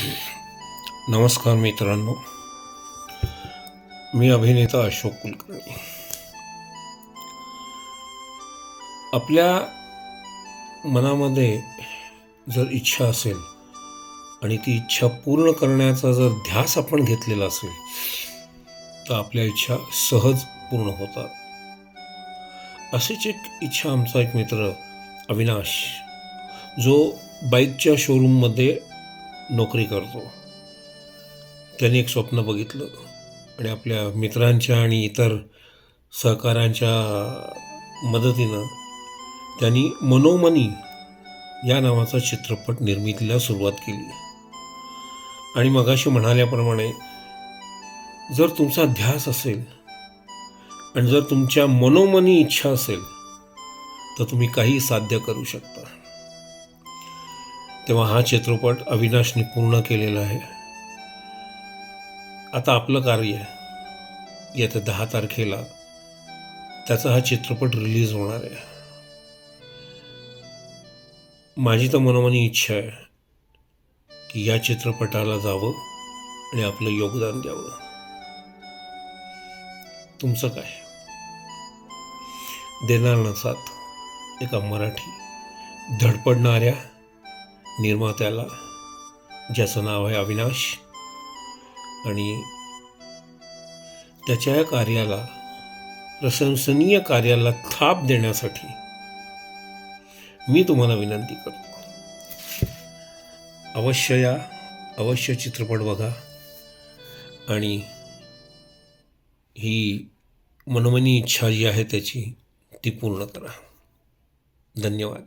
नमस्कार मित्रांनो, मी अभिनेता अशोक कुलकर्णी. आपल्या मनामध्ये जर इच्छा असेल आणि ती इच्छा पूर्ण करण्याचा जर ध्यास आपण घेतलेला असेल तर आपल्या इच्छा सहज पूर्ण होतात. अशीच एक इच्छा आमचा एक मित्र अविनाश, जो बाईकच्या शोरूममध्ये नोकरी करतो, त्याने एक स्वप्न बघितलं आणि आपल्या मित्रांच्या आणि इतर सहकाऱ्यांच्या मदतीनं त्यांनी मनोमनी या नावाचा चित्रपट निर्मितीला सुरुवात केली. आणि मगाशी म्हणाल्याप्रमाणे जर तुमचा ध्यास असेल आणि जर तुमच्या मनोमनी इच्छा असेल तर तुम्ही काही साध्य करू शकता. तेव्हा हा चित्रपट अविनाशने पूर्ण केलेला आहे. आता आपलं कार्य येत्या 10 तारखेला त्याचा हा चित्रपट रिलीज होणार आहे. माझी तर मनोमनी इच्छा आहे की या चित्रपटाला जावं आणि आपलं योगदान द्यावं. तुमचं काय? देणार ना साथ एका मराठी धडपडणाऱ्या निर्मात्याला, ज्याचं नाव आहे अविनाश, आणि त्याच्या या कार्याला, प्रशंसनीय कार्याला थाप देण्यासाठी मी तुम्हाला विनंती करतो. अवश्य या, अवश्य चित्रपट बघा आणि ही मनोमनी इच्छा जी आहे त्याची ती पूर्ण करा. धन्यवाद.